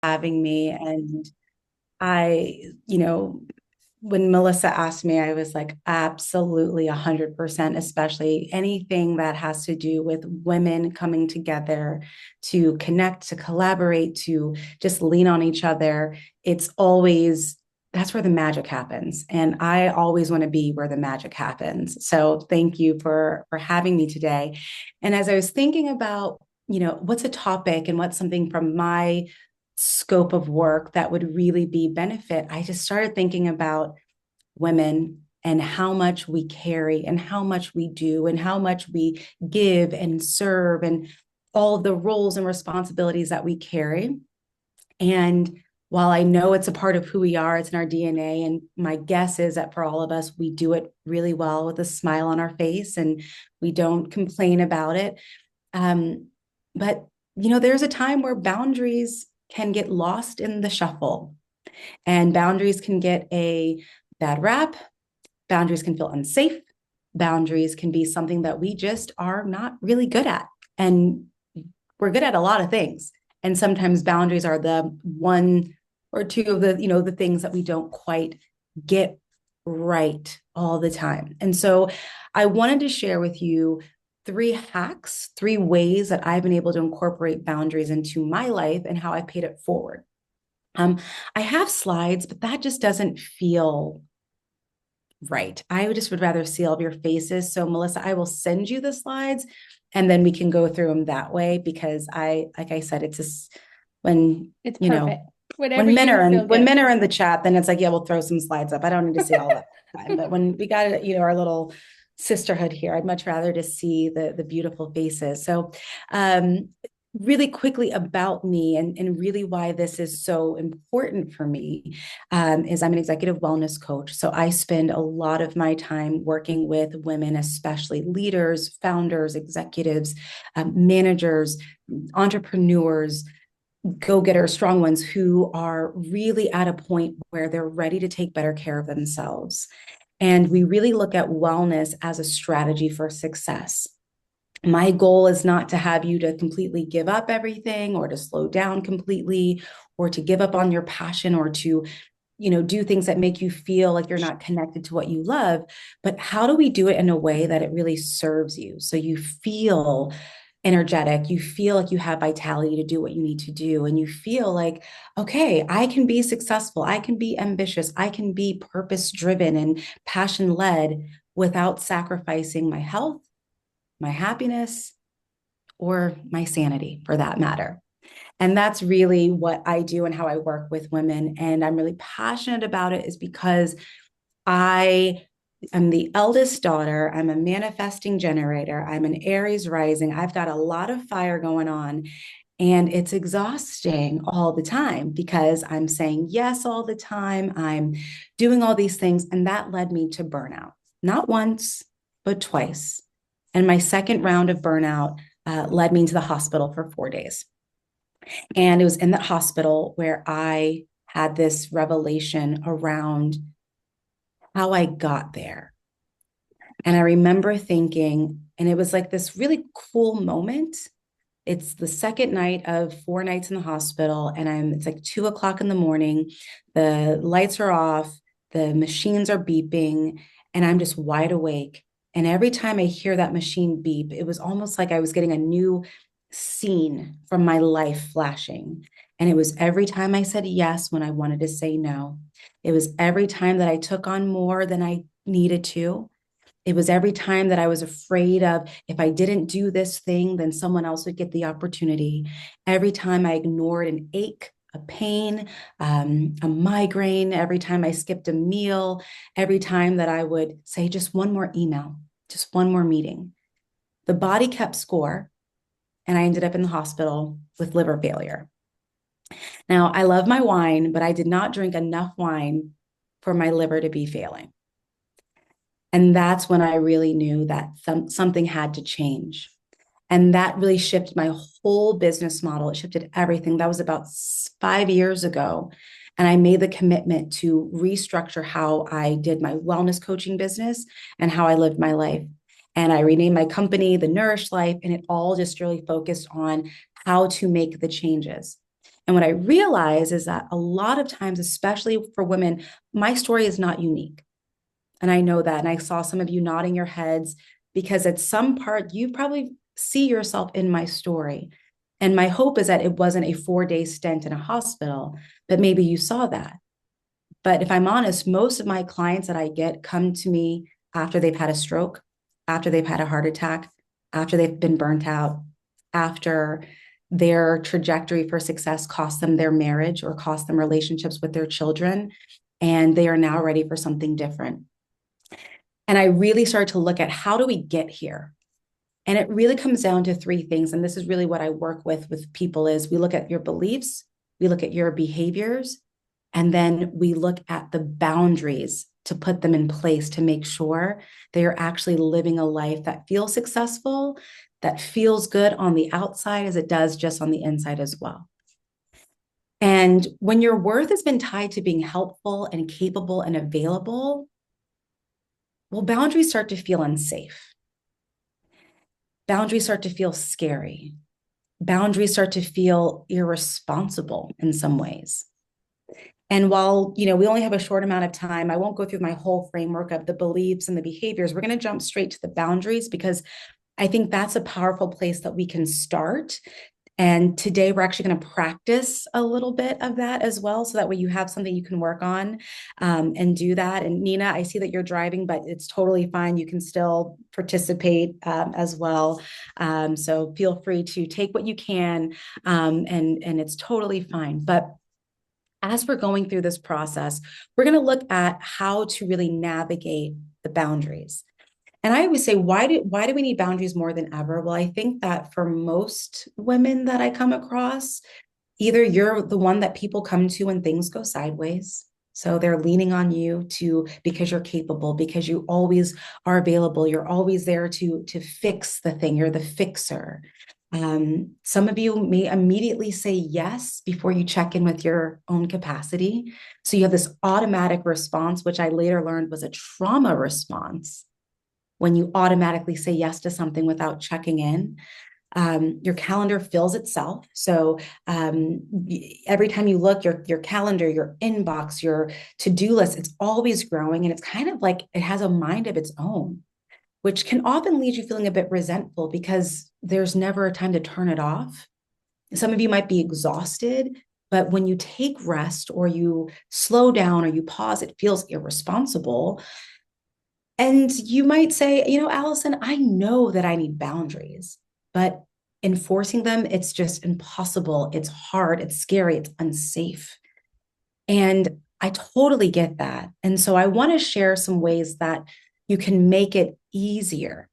having me. And I, when Melissa asked me, I was like, absolutely 100%, especially anything that has to do with women coming together to connect, to collaborate, to just lean on each other. It's always, that's where the magic happens. And I always want to be where the magic happens. So thank you for having me today. And as I was thinking about, what's a topic and what's something from my scope of work that would really be benefit, I just started thinking about women and how much we carry and how much we do and how much we give and serve and all of the roles and responsibilities that we carry. And while I know it's a part of who we are, it's in our DNA. And my guess is that for all of us, we do it really well with a smile on our face and we don't complain about it. But, there's a time where boundaries can get lost in the shuffle, and boundaries can get a bad rap. Boundaries can feel unsafe. Boundaries can be something that we just are not really good at. And we're good at a lot of things. And sometimes boundaries are the one or two of the things that we don't quite get right all the time. And so I wanted to share with you three hacks, three ways that I've been able to incorporate boundaries into my life and how I paid it forward. I have slides, but that just doesn't feel right. I would rather see all of your faces. So Melissa, I will send you the slides and then we can go through them that way, because like I said, it's just when, It's perfect. Whatever when good. men are in the chat, then it's like, yeah, we'll throw some slides up. I don't need to see all that time. But when we got, our little sisterhood here, I'd much rather just see the beautiful faces. So, really quickly about me and really why this is so important for me, is I'm an executive wellness coach. So I spend a lot of my time working with women, especially leaders, founders, executives, managers, entrepreneurs, go-getters, strong ones who are really at a point where they're ready to take better care of themselves. And we really look at wellness as a strategy for success. My goal is not to have you to completely give up everything or to slow down completely or to give up on your passion or to do things that make you feel like you're not connected to what you love. But how do we do it in a way that it really serves you, so you feel energetic, you feel like you have vitality to do what you need to do, and you feel like, okay, I can be successful, I can be ambitious, I can be purpose driven and passion led without sacrificing my health, my happiness, or my sanity for that matter. And that's really what I do and how I work with women. And I'm really passionate about it is because I am the eldest daughter. I'm a manifesting generator. I'm an Aries rising. I've got a lot of fire going on. And it's exhausting all the time because I'm saying yes all the time. I'm doing all these things. And that led me to burnout, not once, but twice. And my second round of burnout led me into the hospital for 4 days. And it was in that hospital where I had this revelation around how I got there. And I remember thinking, and it was like this really cool moment. It's the second night of 4 nights in the hospital, and it's like 2 o'clock in the morning. The lights are off, the machines are beeping, and I'm just wide awake. And every time I hear that machine beep, it was almost like I was getting a new scene from my life flashing. And it was every time I said yes when I wanted to say no. It was every time that I took on more than I needed to. It was every time that I was afraid of, if I didn't do this thing, then someone else would get the opportunity. Every time I ignored an ache, a pain, a migraine, every time I skipped a meal, every time that I would say just one more email, just one more meeting. The body kept score, and I ended up in the hospital with liver failure. Now, I love my wine, but I did not drink enough wine for my liver to be failing. And that's when I really knew that something had to change. And that really shifted my whole business model. It shifted everything. That was about 5 years ago. And I made the commitment to restructure how I did my wellness coaching business and how I lived my life. And I renamed my company, the Nourished Life, and it all just really focused on how to make the changes. And what I realize is that a lot of times, especially for women, my story is not unique. And I know that. And I saw some of you nodding your heads because at some part, you probably see yourself in my story. And my hope is that it wasn't a 4-day stint in a hospital, but maybe you saw that. But if I'm honest, most of my clients that I get come to me after they've had a stroke, after they've had a heart attack, after they've been burnt out, after their trajectory for success cost them their marriage or cost them relationships with their children, and they are now ready for something different. And I really started to look at how do we get here? And it really comes down to 3 things. And this is really what I work with people is we look at your beliefs, we look at your behaviors, and then we look at the boundaries to put them in place to make sure they are actually living a life that feels successful, that feels good on the outside as it does just on the inside as well. And when your worth has been tied to being helpful and capable and available, well, boundaries start to feel unsafe. Boundaries start to feel scary. Boundaries start to feel irresponsible in some ways. And while, we only have a short amount of time, I won't go through my whole framework of the beliefs and the behaviors. We're going to jump straight to the boundaries because I think that's a powerful place that we can start. And today we're actually going to practice a little bit of that as well. So that way you have something you can work on and do that. And Nina, I see that you're driving, but it's totally fine. You can still participate as well. So feel free to take what you can and it's totally fine. But as we're going through this process, we're going to look at how to really navigate the boundaries. And I always say, why do we need boundaries more than ever? Well, I think that for most women that I come across, either you're the one that people come to when things go sideways. So they're leaning on you because you're capable, because you always are available. You're always there to fix the thing. You're the fixer. Some of you may immediately say yes before you check in with your own capacity. So you have this automatic response, which I later learned was a trauma response. When you automatically say yes to something without checking in, your calendar fills itself. So every time you look, your calendar, your inbox, your to-do list, it's always growing. And it's kind of like it has a mind of its own, which can often leave you feeling a bit resentful because there's never a time to turn it off. Some of you might be exhausted, but when you take rest or you slow down or you pause, it feels irresponsible. And you might say, Allison, I know that I need boundaries, but enforcing them, it's just impossible. It's hard. It's scary. It's unsafe. And I totally get that. And so I want to share some ways that you can make it easier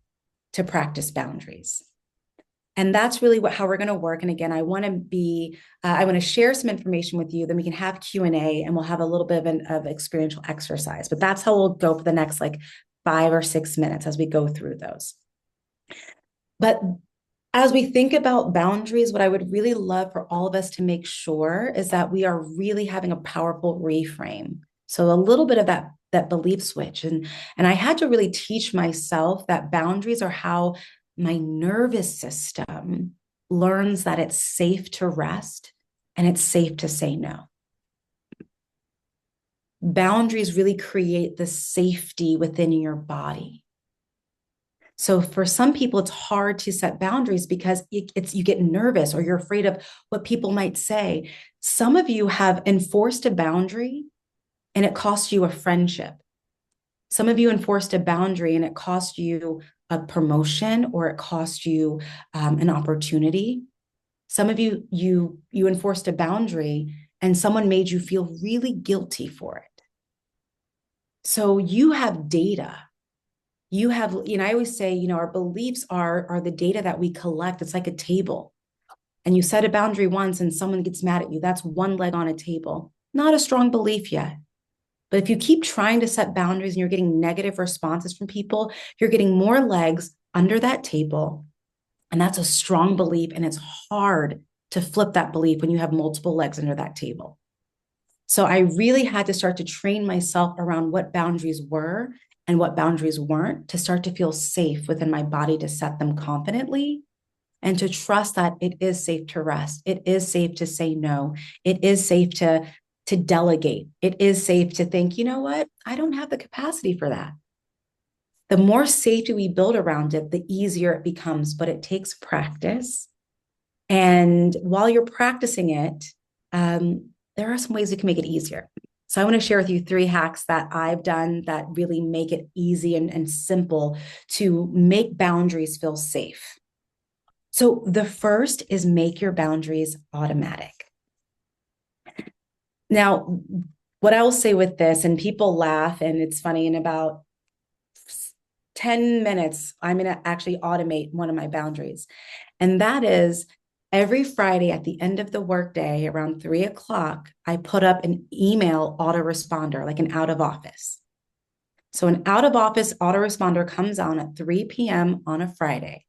to practice boundaries. And that's really how we're going to work. And again, I want to share some information with you, then we can have Q&A and we'll have a little bit of experiential exercise, but that's how we'll go for the next 5 or 6 minutes as we go through those. But as we think about boundaries, what I would really love for all of us to make sure is that we are really having a powerful reframe. So a little bit of that belief switch. And I had to really teach myself that boundaries are how my nervous system learns that it's safe to rest and it's safe to say no. Boundaries really create the safety within your body. So for some people, it's hard to set boundaries because you get nervous or you're afraid of what people might say. Some of you have enforced a boundary and it cost you a friendship. Some of you enforced a boundary and it cost you a promotion or it cost you an opportunity. Some of you enforced a boundary and someone made you feel really guilty for it. So you have data. You have, I always say, our beliefs are the data that we collect. It's like a table. And you set a boundary once and someone gets mad at you. That's one leg on a table. Not a strong belief yet. But if you keep trying to set boundaries and you're getting negative responses from people, you're getting more legs under that table. And that's a strong belief. And it's hard to flip that belief when you have multiple legs under that table. So I really had to start to train myself around what boundaries were and what boundaries weren't to start to feel safe within my body to set them confidently. and to trust that it is safe to rest. It is safe to say no. It is safe to delegate. It is safe to think, you know what? I don't have the capacity for that. The more safety we build around it, the easier it becomes, but it takes practice. And while you're practicing it, there are some ways we can make it easier. So I want to share with you 3 hacks that I've done that really make it easy and simple to make boundaries feel safe. So the first is make your boundaries automatic. Now, what I will say with this, and people laugh, and it's funny, in about 10 minutes, I'm going to actually automate one of my boundaries. And that is every Friday at the end of the workday around 3 o'clock, I put up an email autoresponder, like an out of office. So an out of office autoresponder comes on at 3 p.m. on a Friday.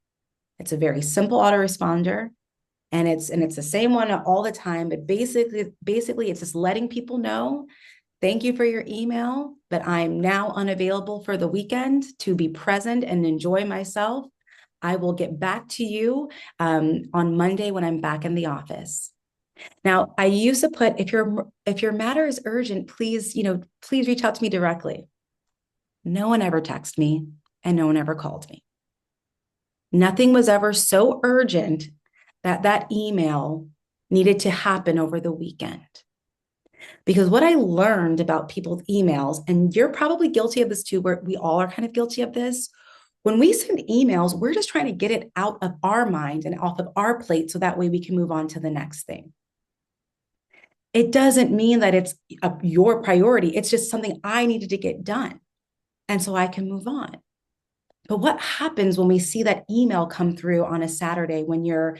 It's a very simple autoresponder. And it's the same one all the time, but basically it's just letting people know, thank you for your email, but I'm now unavailable for the weekend to be present and enjoy myself. I will get back to you on Monday when I'm back in the office. Now, I used to put, if your matter is urgent, please reach out to me directly. No one ever texted me and no one ever called me. Nothing was ever so urgent that email needed to happen over the weekend. Because what I learned about people's emails, and you're probably guilty of this too, where we all are kind of guilty of this. When we send emails, we're just trying to get it out of our mind and off of our plate so that way we can move on to the next thing. It doesn't mean that it's your priority. It's just something I needed to get done. And so I can move on. But what happens when we see that email come through on a Saturday when you're,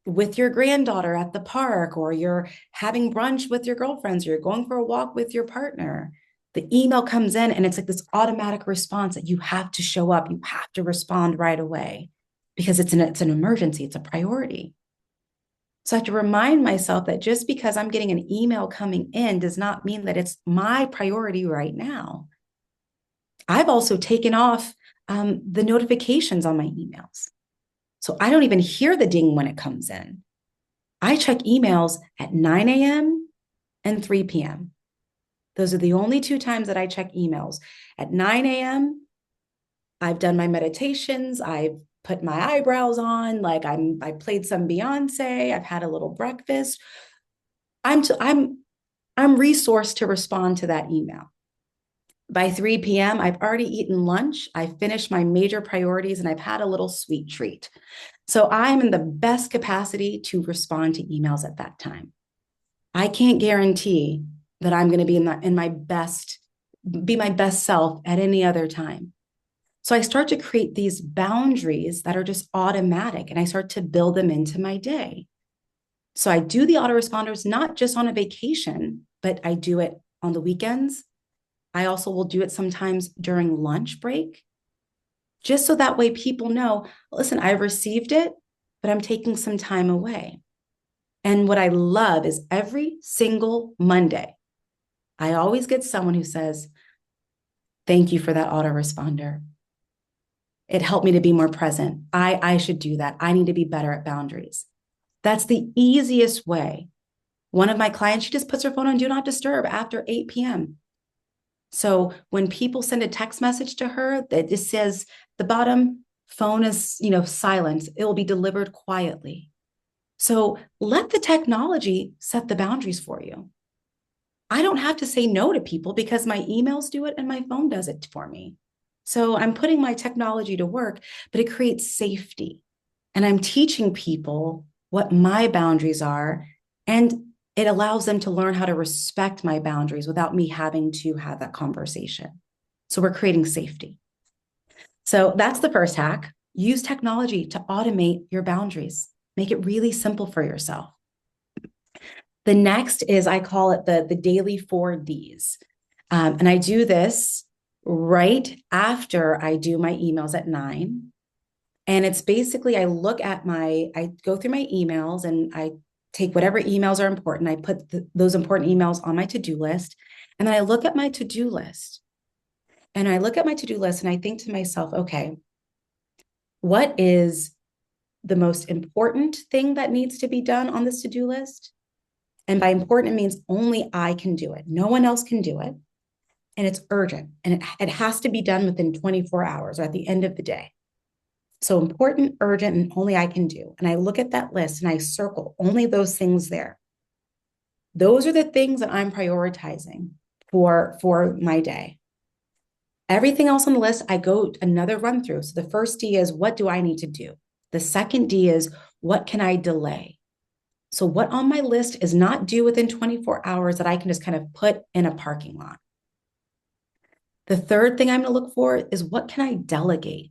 with your granddaughter at the park, or you're having brunch with your girlfriends, or you're going for a walk with your partner? The email comes in and it's like this automatic response that you have to show up. You have to respond right away because it's an emergency. It's a priority. So I have to remind myself that just because I'm getting an email coming in does not mean that it's my priority right now. I've also taken off the notifications on my emails. So I don't even hear the ding when it comes in. I check emails at 9 a.m. and 3 p.m. Those are the only 2 times that I check emails. At 9 a.m., I've done my meditations. I've put my eyebrows on, like I played some Beyonce. I've had a little breakfast. I'm resourced to respond to that email. By 3 p.m., I've already eaten lunch. I've finished my major priorities and I've had a little sweet treat. So I'm in the best capacity to respond to emails at that time. I can't guarantee that I'm going to be be my best self at any other time. So I start to create these boundaries that are just automatic, and I start to build them into my day. So I do the autoresponders not just on a vacation, but I do it on the weekends. I also will do it sometimes during lunch break, just so that way people know, listen, I received it, but I'm taking some time away. And what I love is every single Monday, I always get someone who says, thank you for that autoresponder. It helped me to be more present. I should do that. I need to be better at boundaries. That's the easiest way. One of my clients, she just puts her phone on do not disturb after 8 p.m. So when people send a text message to her that just says the bottom phone is, silent, it will be delivered quietly. So let the technology set the boundaries for you. I don't have to say no to people because my emails do it and my phone does it for me. So I'm putting my technology to work, but it creates safety. And I'm teaching people what my boundaries are, and it allows them to learn how to respect my boundaries without me having to have that conversation. So we're creating safety. So that's the first hack. Use technology to automate your boundaries. Make it really simple for yourself. The next is, I call it the daily 4Ds. And I do this right after I do my emails at 9. And it's basically, I go through my emails and I take whatever emails are important. I put those important emails on my to-do list. And then I look at my to-do list. And I look at my to-do list and I think to myself, okay, what is the most important thing that needs to be done on this to-do list. And by important, it means only I can do it. No one else can do it. And it's urgent. And it has to be done within 24 hours or at the end of the day. So important, urgent, and only I can do. And I look at that list and I circle only those things there. Those are the things that I'm prioritizing for my day. Everything else on the list, I go another run through. So the first D is, what do I need to do? The second D is, what can I delay? So what on my list is not due within 24 hours that I can just kind of put in a parking lot? The third thing I'm going to look for is, what can I delegate?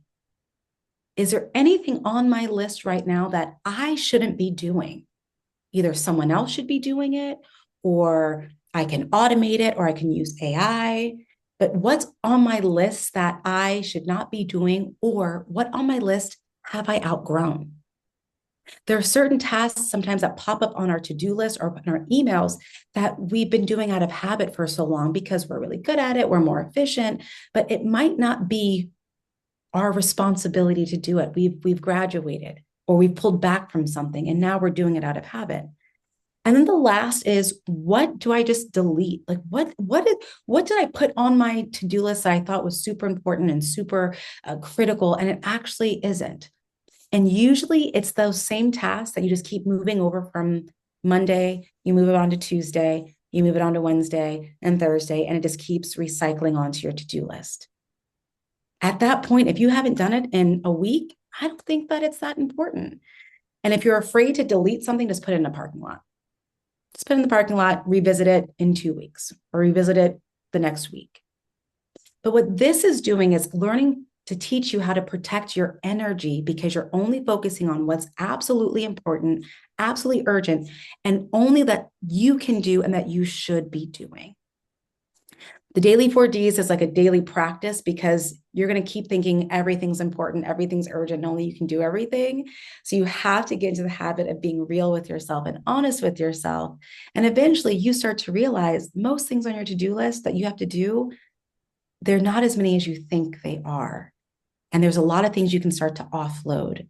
Is there anything on my list right now that I shouldn't be doing? Either someone else should be doing it, or I can automate it, or I can use AI. But what's on my list that I should not be doing, or what on my list have I outgrown? There are certain tasks sometimes that pop up on our to-do list or in our emails that we've been doing out of habit for so long because we're really good at it, we're more efficient, but it might not be our responsibility to do it. We've graduated, or we've pulled back from something, and now we're doing it out of habit. And then the last is, what do I just delete? Like what did I put on my to-do list that I thought was super important and super critical, and it actually isn't? And usually it's those same tasks that you just keep moving over from Monday, you move it on to Tuesday, you move it on to Wednesday and Thursday, and it just keeps recycling onto your to-do list. At that point, if you haven't done it in a week, I don't think that it's that important. And if you're afraid to delete something, just put it in a parking lot. Just put it in the parking lot, revisit it in 2 weeks, or revisit it the next week. But what this is doing is learning to teach you how to protect your energy, because you're only focusing on what's absolutely important, absolutely urgent, and only that you can do and that you should be doing. The daily 4Ds is like a daily practice, because you're going to keep thinking everything's important, everything's urgent, and only you can do everything. So you have to get into the habit of being real with yourself and honest with yourself. And eventually you start to realize most things on your to-do list that you have to do, they're not as many as you think they are. And there's a lot of things you can start to offload.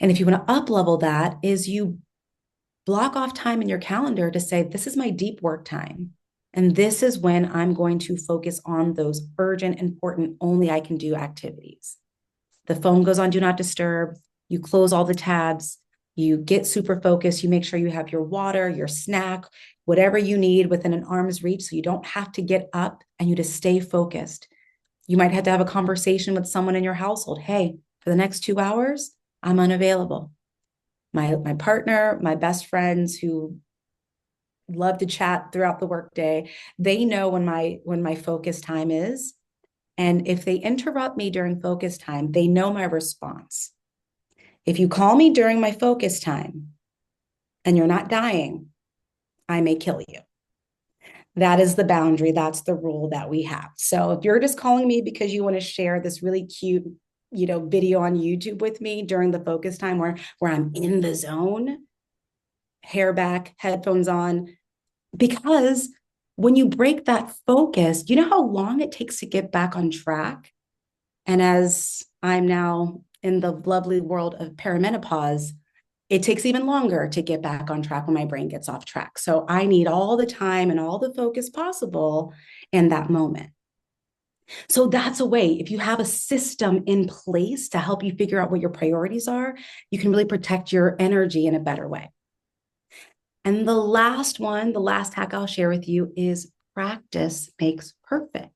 And if you want to up-level that, is you block off time in your calendar to say, this is my deep work time. And this is when I'm going to focus on those urgent, important, only I can do activities. The phone goes on do not disturb. You close all the tabs. You get super focused. You make sure you have your water, your snack, whatever you need within an arm's reach, so you don't have to get up, and you just stay focused. You might have to have a conversation with someone in your household. Hey, for the next 2 hours, I'm unavailable. My partner, my best friends who love to chat throughout the workday, they know when my focus time is. And if they interrupt me during focus time, they know my response. If you call me during my focus time and you're not dying, I may kill you. That is the boundary. That's the rule that we have. So if you're just calling me because you want to share this really cute, video on YouTube with me during the focus time where I'm in the zone, hair back, headphones on, because when you break that focus, you know how long it takes to get back on track? And as I'm now in the lovely world of perimenopause, it takes even longer to get back on track when my brain gets off track. So I need all the time and all the focus possible in that moment. So that's a way, if you have a system in place to help you figure out what your priorities are, you can really protect your energy in a better way. And the last hack I'll share with you is practice makes perfect.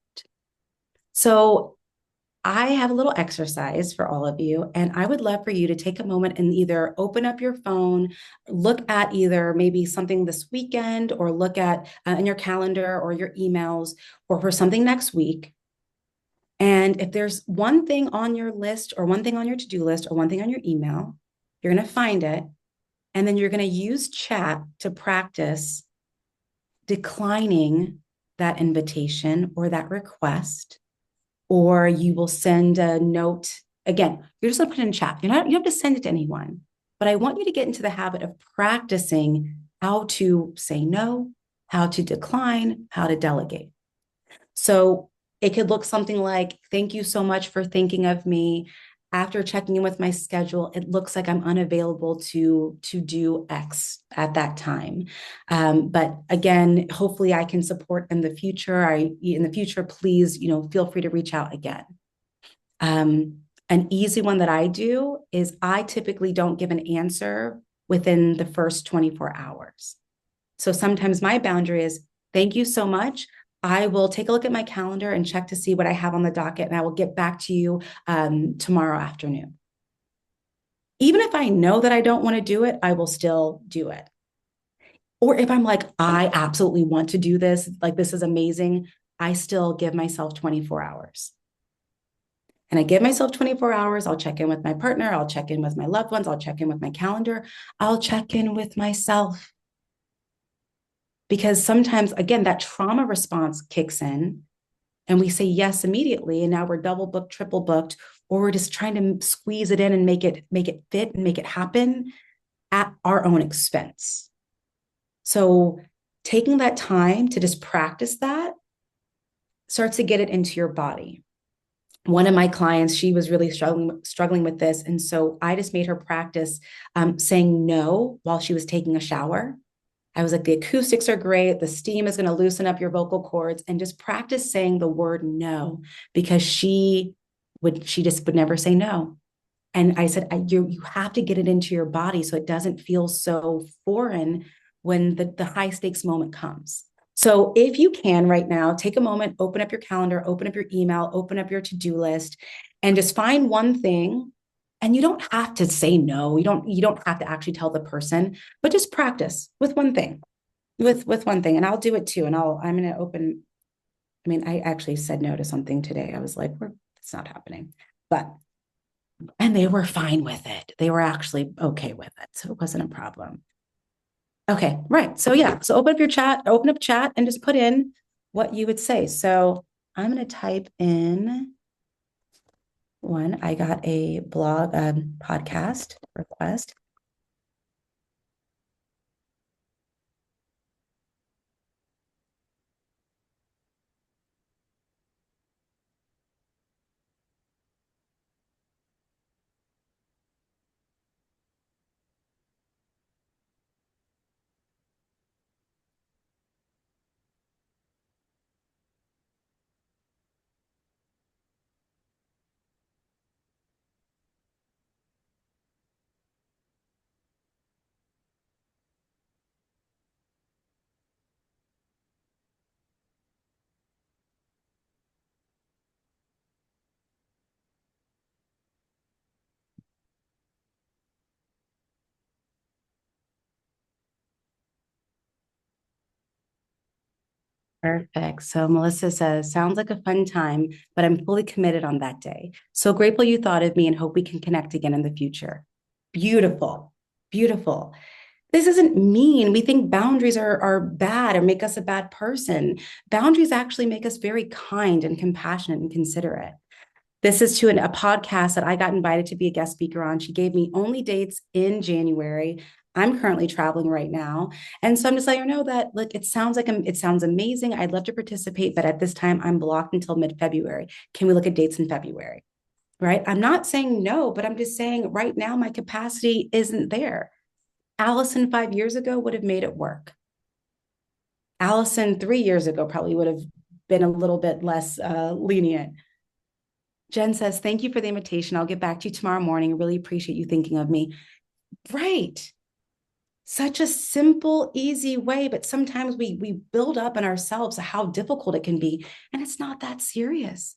So I have a little exercise for all of you, and I would love for you to take a moment and either open up your phone, look at either maybe something this weekend, or look at in your calendar or your emails, or for something next week. And if there's one thing on your list, or one thing on your to-do list, or one thing on your email, you're going to find it. And then you're going to use chat to practice declining that invitation or that request. Or you will send a note. Again, you're just going to put it in chat. You have to send it to anyone. But I want you to get into the habit of practicing how to say no, how to decline, how to delegate. So it could look something like, thank you so much for thinking of me. after checking in with my schedule, it looks like I'm unavailable to do X at that time. But again, hopefully I can support in the future. In the future, please, feel free to reach out again. An easy one that I do is I typically don't give an answer within the first 24 hours. So sometimes my boundary is, thank you so much. I will take a look at my calendar and check to see what I have on the docket, and I will get back to you tomorrow afternoon. Even if I know that I don't want to do it, I will still do it. Or if I'm like, I absolutely want to do this, like this is amazing, I still give myself 24 hours. And I give myself 24 hours. I'll check in with my partner. I'll check in with my loved ones. I'll check in with my calendar. I'll check in with myself. Because sometimes, again, that trauma response kicks in and we say yes immediately. And now we're double booked, triple booked, or we're just trying to squeeze it in and make it fit and make it happen at our own expense. So taking that time to just practice that starts to get it into your body. One of my clients, she was really struggling with this. And so I just made her practice saying no while she was taking a shower. I was like, the acoustics are great. The steam is going to loosen up your vocal cords, and just practice saying the word no, because she just would never say no. And I said, you have to get it into your body so it doesn't feel so foreign when the high stakes moment comes. So if you can right now, take a moment, open up your calendar, open up your email, open up your to-do list, and just find one thing. And you don't have to say no. You don't have to actually tell the person, but just practice with one thing, with one thing. And I'll do it too. And I'm going to open. I mean, I actually said no to something today. I was like, it's not happening, and they were fine with it. They were actually okay with it. So it wasn't a problem. Okay, right. So yeah, so open up chat and just put in what you would say. So I'm going to type in one. I got a blog podcast request. Perfect. So Melissa says, sounds like a fun time, but I'm fully committed on that day. So grateful you thought of me and hope we can connect again in the future. Beautiful. Beautiful. This isn't mean. We think boundaries are bad or make us a bad person. Boundaries actually make us very kind and compassionate and considerate. This is to a podcast that I got invited to be a guest speaker on. She gave me only dates in January. I'm currently traveling right now. And so I'm just letting her know that, look, it sounds amazing. I'd love to participate, but at this time I'm blocked until mid-February. Can we look at dates in February? Right? I'm not saying no, but I'm just saying right now my capacity isn't there. Allison 5 years ago would have made it work. Allison 3 years ago probably would have been a little bit less lenient. Jen says, thank you for the invitation. I'll get back to you tomorrow morning. I really appreciate you thinking of me. Right. Such a simple, easy way, but sometimes we build up in ourselves how difficult it can be, and it's not that serious.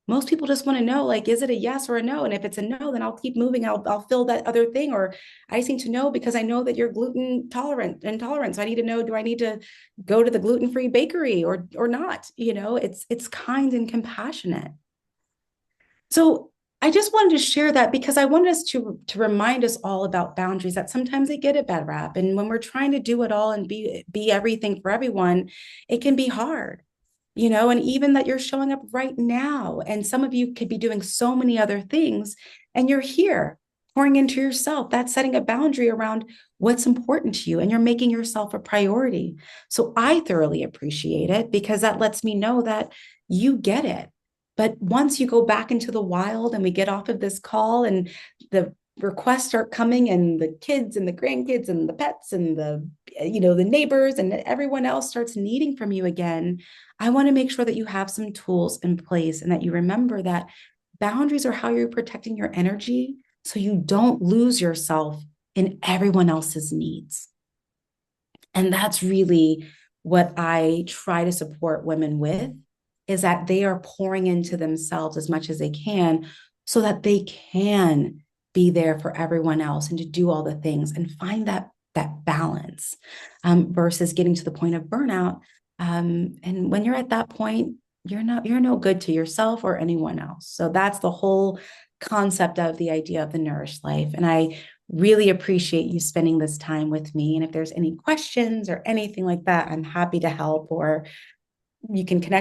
Most people just want to know, like, is it a yes or a no? And if it's a no, then I'll keep moving. I'll fill that other thing. Or I just need to know because I know that you're gluten intolerant. So I need to know, do I need to go to the gluten-free bakery or not? It's kind and compassionate. So I just wanted to share that because I wanted us to remind us all about boundaries, that sometimes they get a bad rap. And when we're trying to do it all and be everything for everyone, it can be hard, and even that you're showing up right now. And some of you could be doing so many other things and you're here pouring into yourself. That's setting a boundary around what's important to you, and you're making yourself a priority. So I thoroughly appreciate it because that lets me know that you get it. But once you go back into the wild and we get off of this call and the requests start coming and the kids and the grandkids and the pets and the neighbors and everyone else starts needing from you again, I want to make sure that you have some tools in place and that you remember that boundaries are how you're protecting your energy so you don't lose yourself in everyone else's needs. And that's really what I try to support women with, is that they are pouring into themselves as much as they can so that they can be there for everyone else and to do all the things and find that balance, versus getting to the point of burnout. And when you're at that point, you're no good to yourself or anyone else. So that's the whole concept of the idea of the nourished life. And I really appreciate you spending this time with me. And if there's any questions or anything like that, I'm happy to help, or you can connect